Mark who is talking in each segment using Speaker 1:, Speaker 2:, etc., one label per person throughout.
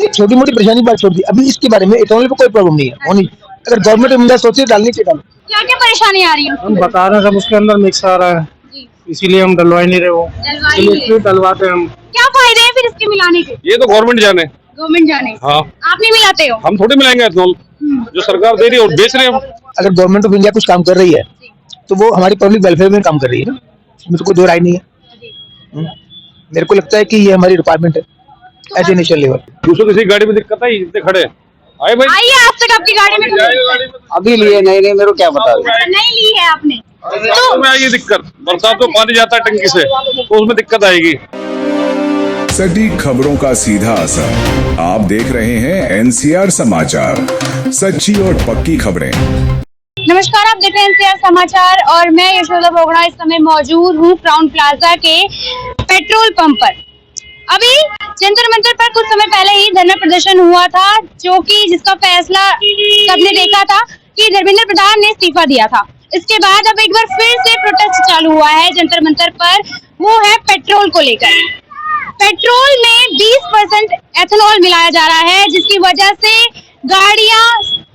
Speaker 1: ये छोटी मोटी परेशानी बात छोड़ दी, अभी इसके बारे में इथेनॉल पे कोई प्रॉब्लम नहीं है होनी। अगर गवर्नमेंट इंडिया सोचे डालनी चाहिए डालो।
Speaker 2: क्या क्या परेशानी आ रही है?
Speaker 3: हम बता रहे हैं सब उसके अंदर मिक्स आ रहा है, इसीलिए हम डलवा ही नहीं रहे। वो इसलिए डलवाते हम।
Speaker 2: क्या फायदे हैं फिर इसके मिलाने के?
Speaker 4: ये तो गवर्नमेंट जाने।
Speaker 2: गवर्नमेंट जाने।
Speaker 4: हाँ,
Speaker 2: आप नहीं मिलाते हो?
Speaker 4: हम थोड़ी मिलाएंगे इथेनॉल, जो सरकार दे रही है और बेच रहे हैं हम।
Speaker 1: अगर गवर्नमेंट ऑफ इंडिया कुछ काम कर रही है तो वो हमारी पब्लिक वेलफेयर में काम कर रही है ना, इसमें तो कोई दो राय नहीं है। मेरे को लगता है कि ये हमारी डिपार्टमेंट है एज ए नेशनल लेवल।
Speaker 4: दूसरों किसी गाड़ी में दिक्कत आई, इतने खड़े आए भाई।
Speaker 2: आइए, आज तक आपकी गाड़ी में
Speaker 5: अभी लिए नहीं मेरे को क्या पता।
Speaker 2: नहीं ली है आपने
Speaker 4: तो में आएगी दिक्कत, बरसात में पानी जाता है टंकी से तो उसमें दिक्कत आएगी।
Speaker 6: सटीक खबरों का सीधा असर। आप देख रहे हैं NCR समाचार, सच्ची और पक्की खबरें।
Speaker 2: नमस्कार, आप देख रहे हैं NCR समाचार और मैं यशोदा बोगड़ा इस समय मौजूद हूँ क्राउन प्लाजा के पेट्रोल पंप पर। अभी जंतर मंतर पर कुछ समय पहले ही धरना प्रदर्शन हुआ था, जो कि जिसका फैसला सबने देखा था कि धर्मेंद्र प्रधान ने इस्तीफा दिया था। इसके बाद अब एक बार फिर से प्रोटेस्ट चालू हुआ है जंतर मंतर पर, वो है पेट्रोल को लेकर। पेट्रोल में 20% एथेनॉल मिलाया जा रहा है, जिसकी वजह से गाड़ियां,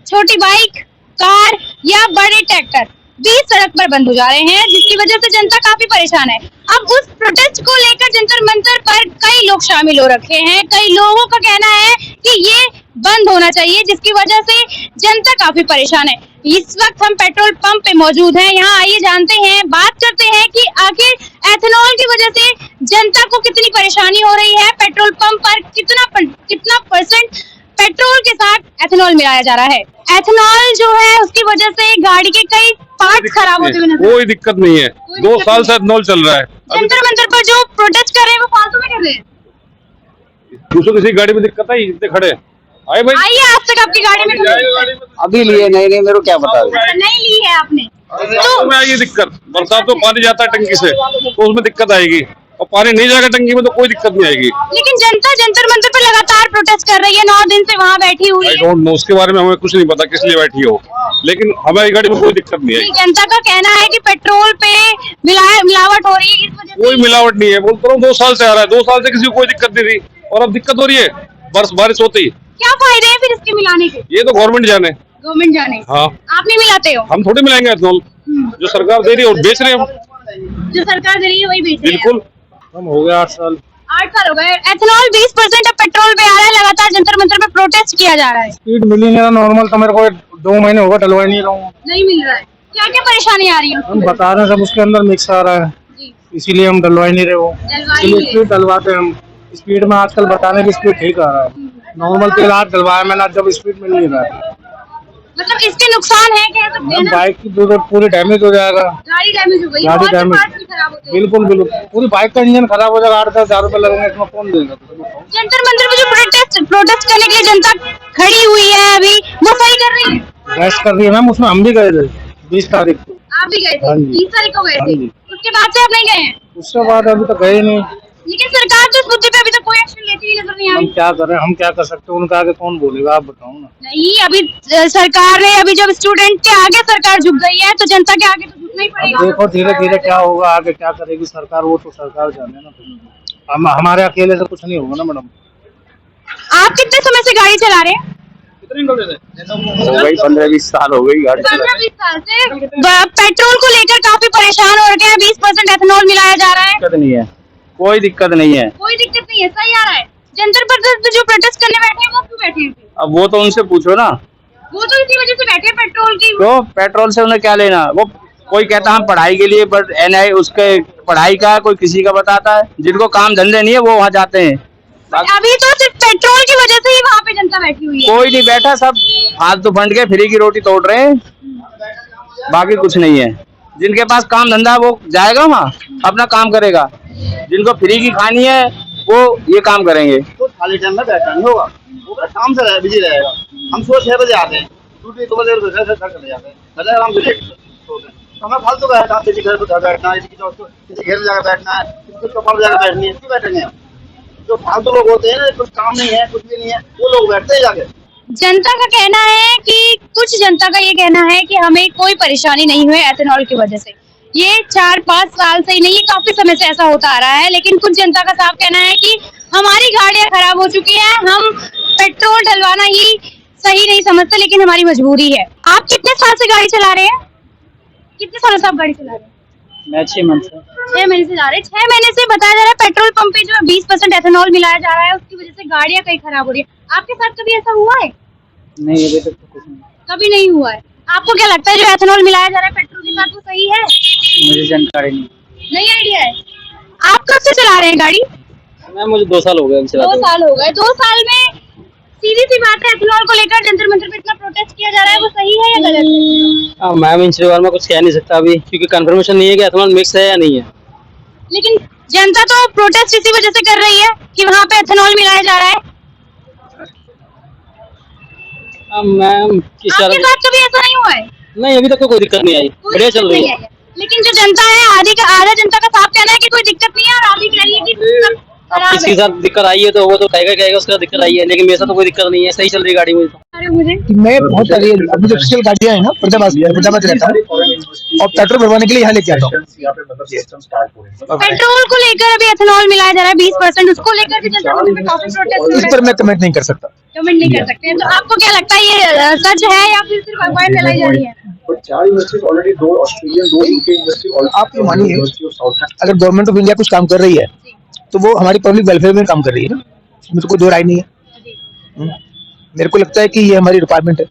Speaker 2: छोटी बाइक, कार या बड़े ट्रैक्टर बीच सड़क पर बंद हो जा रहे हैं, जिसकी वजह से जनता काफी परेशान है। अब उस प्रोटेस्ट को लेकर जंतर मंतर पर कई लोग शामिल हो रखे हैं। कई लोगों का कहना है कि ये बंद होना चाहिए, जिसकी वजह से जनता काफी परेशान है। इस वक्त हम पेट्रोल पंप पे मौजूद हैं। यहाँ आइए जानते हैं, बात करते हैं कि आखिर एथेनॉल की वजह से जनता को कितनी परेशानी हो रही है। पेट्रोल पंप पर कितना परसेंट पेट्रोल के साथ एथेनॉल मिलाया जा रहा है। एथेनॉल जो है उसकी वजह से गाड़ी के कई पार्ट्स खराब होते हुए नजर।
Speaker 4: कोई दिक्कत नहीं है, 2 साल से एथेनॉल चल रहा है।
Speaker 2: जंतर मंतर पर जो प्रोटेस्ट कर रहे हैं वो फालतू में कर रहे हैं।
Speaker 4: दूसरों किसी गाड़ी में दिक्कत आई, इतने खड़े आए भाई।
Speaker 2: आइए, आज तक आपकी गाड़ी में
Speaker 5: अभी लिए नहीं मेरे को क्या पता।
Speaker 2: नहीं ली है आपने
Speaker 4: तो में आएगी दिक्कत, बरसात में पानी जाता है टंकी से तो उसमें दिक्कत आएगी, और पानी नहीं जाएगा टंकी में तो कोई दिक्कत नहीं आएगी।
Speaker 2: लेकिन जनता जंतर मंतर पर लगातार प्रोटेस्ट कर रही है, 9 दिन से वहाँ बैठी हुई है।
Speaker 4: आई डोंट नो, उसके बारे में हमें कुछ नहीं पता किस लिए बैठी हो, लेकिन हमारी गाड़ी में कोई दिक्कत नहीं आएगी।
Speaker 2: जनता का कहना है कि पेट्रोल पे मिलावट हो रही है, इस वजह से।
Speaker 4: कोई मिलावट नहीं है, बोलता हूँ 2 साल से आ रहा है, 2 साल से किसी को कोई दिक्कत नहीं थी और अब दिक्कत हो रही है बारिश होती।
Speaker 2: क्या फायदे हैं फिर इसके मिलाने के?
Speaker 4: ये तो गवर्नमेंट जाने।
Speaker 2: गवर्नमेंट जाने।
Speaker 4: हाँ,
Speaker 2: आप नहीं मिलाते हो?
Speaker 4: हम थोड़ी मिलाएंगे एथेनॉल, जो सरकार दे रही है और बेच रहे हैं हम।
Speaker 2: जो सरकार दे रही है वही बेच रही है।
Speaker 4: बिल्कुल।
Speaker 3: हम हो गया 8 साल।
Speaker 2: 8 साल हो गए। एथेनॉल 20% अब पेट्रोल पे आ रहा है, लगातार जंतर मंतर पे प्रोटेस्ट किया जा रहा है।
Speaker 3: स्पीड मिली नहीं नॉर्मल, तो मेरे को 2 महीने हो गए डलवा नहीं रहा हूँ।
Speaker 2: नहीं मिल रहा है। क्या क्या परेशानी आ रही है?
Speaker 3: हम बता रहे हैं सब उसके अंदर मिक्स आ रहा है, इसीलिए हम डलवा ही नहीं रहे। वो स्पीड डलवाते हम। स्पीड में आजकल बताने की स्पीड ठीक आ रहा है, नॉर्मल तेल आज डलवाया मैंने, जब स्पीड मिल नहीं रहा है।
Speaker 2: मतलब इसके नुकसान है, कह सकते हैं ना?
Speaker 3: बाइक की पूरी डैमेज हो जाएगा,
Speaker 2: गाड़ी डैमेज हो गई,
Speaker 3: गाड़ी
Speaker 2: बहुत से
Speaker 3: डैमेज।
Speaker 2: parts भी खराब होते हैं।
Speaker 3: बिल्कुल पूरी बाइक का इंजन खराब हो जाएगा। 8-10 हजार रुपए लगेंगे, इसमें कौन देगा?
Speaker 2: जंतर मंतर पे जो प्रोटेस्ट करने के लिए जनता खड़ी हुई है अभी, वो सही कर रही है?
Speaker 3: बहस कर रही है मैम, उसमें हम भी गए थे 20 तारीख को।
Speaker 2: आप भी गए थे?
Speaker 3: हाँ जी।
Speaker 2: 20 तारीख को गए
Speaker 3: हाँ
Speaker 2: थे?
Speaker 3: जी।
Speaker 2: उसके बाद से आप नहीं गए हैं?
Speaker 3: उसके बाद अभी तक गए नहीं।
Speaker 2: लेकिन सरकार तो इस मुद्दे पे अभी तक कोई एक्शन लेती हुई नजर नहीं
Speaker 3: हम
Speaker 2: आई।
Speaker 3: क्या करें, हम क्या कर सकते हैं? उनका आगे कौन बोलेगा, आप बताओ ना।
Speaker 2: नहीं, अभी सरकार ने, अभी जब स्टूडेंट के आगे सरकार झुक गई है तो जनता के आगे तो झुकना ही
Speaker 3: अब
Speaker 2: पड़ेगा।
Speaker 3: देखो धीरे धीरे क्या होगा, आगे क्या करेगी सरकार, वो तो सरकार जाने ना। हम हमारे अकेले से कुछ नहीं होगा ना मैडम।
Speaker 2: आप कितने समय से गाड़ी चला रहे हैं?
Speaker 5: हो गई 15-20 साल हो गई गाड़ी चला।
Speaker 2: 15-20 साल से। पेट्रोल को लेकर काफी परेशान हो रखे हैं। 20% एथेनॉल मिलाया जा रहा है।
Speaker 5: दिक्कत नहीं है, कोई दिक्कत नहीं है।
Speaker 2: कोई दिक्कत नहीं है, सही आ रहा है। जंतर पर जो प्रोटेस्ट करने बैठे हैं वो क्यों बैठे हैं?
Speaker 5: अब वो तो उनसे पूछो ना,
Speaker 2: वो तो इसी वजह से बैठे हैं, पेट्रोल की।
Speaker 5: तो पेट्रोल से उन्हें क्या लेना। वो कोई कहता हम पढ़ाई के लिए, बट NI उसके पढ़ाई का कोई किसी का बताता है। जिनको काम धंधे नहीं है वो वहाँ जाते हैं।
Speaker 2: अभी तो सिर्फ पेट्रोल की वजह से ही वहाँ पे जनता बैठी हुई है।
Speaker 5: कोई नहीं बैठा, सब फालतू फंड के फ्री की रोटी तोड़ रहे हैं, बाकी कुछ नहीं है। जिनके पास काम धंधा वो जाएगा वहाँ अपना काम करेगा, जिनको फ्री की खानी है वो ये काम करेंगे।
Speaker 7: तो खाली टाइम में बैठा नहीं होगा, वो बड़ा काम से बिजी रहेगा। हम सुबह 6 बजे आते हैं, ड्यूटी 2 बजे घर चले जाते हैं, पहले आराम से सोते हैं। हमें फालतू बैठना, किसी घर पर बैठना है, किसी घर में जाकर बैठना है, किसी कपड़ में जाकर बैठनी है, क्यों बैठेंगे? जो फालतू लोग होते हैं ना, कुछ काम नहीं है, कुछ भी नहीं है, वो लोग बैठते हैं जाके।
Speaker 2: जनता का कहना है कि कुछ जनता का ये कहना है कि हमें कोई परेशानी नहीं हुई एथेनॉल की वजह से। ये 4-5 साल से ही नहीं, ये काफी समय से ऐसा होता आ रहा है। लेकिन कुछ जनता का साफ कहना है कि हमारी गाड़ियां खराब हो चुकी हैं, हम समझते, लेकिन हमारी मजबूरी है। आप कितने साल से गाड़ी चला रहे हैं? कितने सालों से आप गाड़ी चला रहे हैं?
Speaker 5: मैं 6 मंथ से
Speaker 2: 6 महीने से जा रहे हैं। 6 महीने से बताया जा रहा है पेट्रोल पंप पे जो 20% एथेनॉल मिलाया जा रहा है, उसकी वजह से गाड़ियां कई खराब हो रही है। आपके साथ कभी ऐसा हुआ है?
Speaker 5: नहीं, अभी तक तो कुछ नहीं,
Speaker 2: कभी नहीं हुआ है। आपको क्या लगता है जो एथेनॉल मिलाया जा रहा है पेट्रोल के साथ, वो सही है?
Speaker 5: मुझे जानकारी नहीं।
Speaker 2: आइडिया है। आप कब से चला रहे हैं गाड़ी?
Speaker 5: मुझे 2 साल हो गए
Speaker 2: 2 साल हो गए। 2 साल में सीधी सी बात है, एथेनॉल को लेकर जंतर मंतर पे इतना प्रोटेस्ट किया जा रहा है, वो सही है या गलत है?
Speaker 5: मैम इन बारे में कुछ कह नहीं सकता अभी, क्योंकि कंफर्मेशन नहीं है कि एथेनॉल मिक्स है या नहीं है।
Speaker 2: लेकिन जनता तो प्रोटेस्ट इसी वजह से कर रही है कि वहाँ पे एथेनॉल मिलाया जा रहा है।
Speaker 5: मैम
Speaker 2: आपके साथ कभी ऐसा नहीं हुआ है?
Speaker 5: नहीं, अभी तक तो कोई दिक्कत नहीं आई,
Speaker 2: कोई
Speaker 5: बढ़िया
Speaker 2: दिक्कत
Speaker 5: चल रही
Speaker 2: नहीं
Speaker 5: है।
Speaker 2: आई है। लेकिन जो जनता है, आधा जनता का साफ कहना है कि कोई दिक्कत नहीं है, और आधी कह रही है कि सब खराब
Speaker 5: किसके
Speaker 2: है।
Speaker 5: साथ दिक्कत आई है तो वो तो कहेगा उसका दिक्कत आई है, लेकिन मेरे साथ तो कोई दिक्कत नहीं है, सही चल रही गाड़ी मुझे तो।
Speaker 2: अरे मुझे
Speaker 1: मैं बहुत सारी अभी जो ऑफिशियल गाड़ियां हैं ना, फरीदाबाद रहता हूँ और पेट्रोल भरवाने के लिए यहाँ लेके आता हूँ।
Speaker 2: पेट्रोल को लेकर अभी एथेनॉल मिलाया जा रहा है 20%, उसको लेकर भी जनता में काफी प्रोटेस्ट हो
Speaker 1: इस
Speaker 2: रहा
Speaker 1: पर
Speaker 2: है।
Speaker 1: मैं कमेंट नहीं कर सकता।
Speaker 2: कमेंट नहीं कर सकते हैं। तो आपको क्या लगता है ये सच है या फिर सिर्फ अफवाह फैलाई जा रही है?
Speaker 1: आप ये मानिए, अगर गवर्नमेंट ऑफ इंडिया कुछ काम कर रही है तो वो हमारी पब्लिक वेलफेयर में काम कर रही है ना, इसमें तो कोई दो राय नहीं है। मेरे को लगता है कि ये हमारी रिक्वायरमेंट है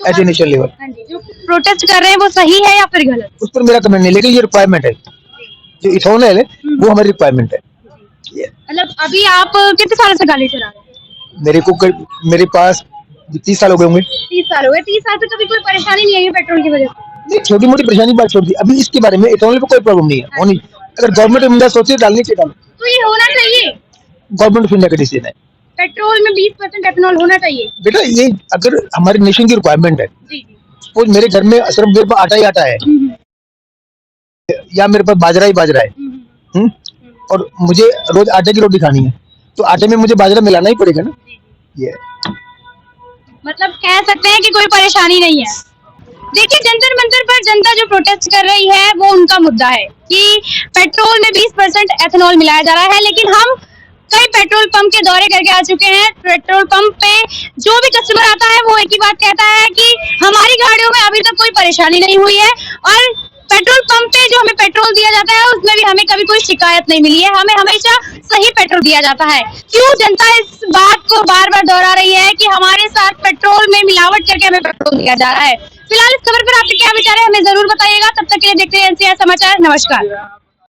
Speaker 1: एज ए नेशनल लेवल।
Speaker 2: हाँ जी, जो प्रोटेस्ट कर रहे हैं वो सही है या फिर गलत?
Speaker 1: उस पर मेरा कमेंट नहीं, लेकिन ये रिक्वायरमेंट है। जो इथेनॉल है वो हमारी रिक्वायरमेंट है।
Speaker 2: मतलब अभी आप कितने सालों से गाड़ी चला रहे हैं?
Speaker 1: मेरे पास 30 साल हो गए होंगे।
Speaker 2: 30 साल हो गए। 30 साल से कभी कोई परेशानी नहीं आई है पेट्रोल की वजह से?
Speaker 1: नहीं, छोटी मोटी परेशानी बात छोड़ दी, अभी इसके बारे में इथेनॉल पे कोई प्रॉब्लम नहीं है। होनी अगर गवर्नमेंट ऑफ इंडिया सोचे डालनी चाहिए डालो,
Speaker 2: तो ये होना चाहिए।
Speaker 1: गवर्नमेंट ऑफ इंडिया का डिसीजन है।
Speaker 2: पेट्रोल में 20% एथेनॉल होना चाहिए।
Speaker 1: बेटा ये अगर हमारे नेशन की रिक्वायरमेंट है,
Speaker 2: जी जी।
Speaker 1: वो मेरे घर में सिर्फ मेरे पास आटा ही आटा है या मेरे पास बाजरा ही बाजरा है, और मुझे रोज आटे की रोटी खानी है, तो आटे में मुझे बाजरा मिलाना ही पड़ेगा ना। ये
Speaker 2: मतलब कह सकते हैं कि कोई परेशानी नहीं है। देखिए, जंतर मंतर पर जनता जो प्रोटेस्ट कर रही है वो उनका मुद्दा है कि पेट्रोल में 20% एथेनॉल मिलाया जा रहा है, लेकिन हम कई पेट्रोल पंप के दौरे करके आ चुके हैं। पेट्रोल पंप पे जो भी कस्टमर आता है वो एक ही बात कहता है कि हमारी गाड़ियों में अभी तक कोई परेशानी नहीं हुई है, और पेट्रोल पंप पे जो हमें पेट्रोल दिया जाता है उसमें भी हमें कभी कोई शिकायत नहीं मिली है, हमें हमेशा सही पेट्रोल दिया जाता है। क्यों जनता इस बात को बार बार दोहरा रही है कि हमारे साथ पेट्रोल में मिलावट करके हमें पेट्रोल दिया जा रहा है? फिलहाल इस खबर पर आपके क्या विचार है, हमें जरूर बताइएगा। तब तक के लिए देखते हैं एनसीआर समाचार। नमस्कार।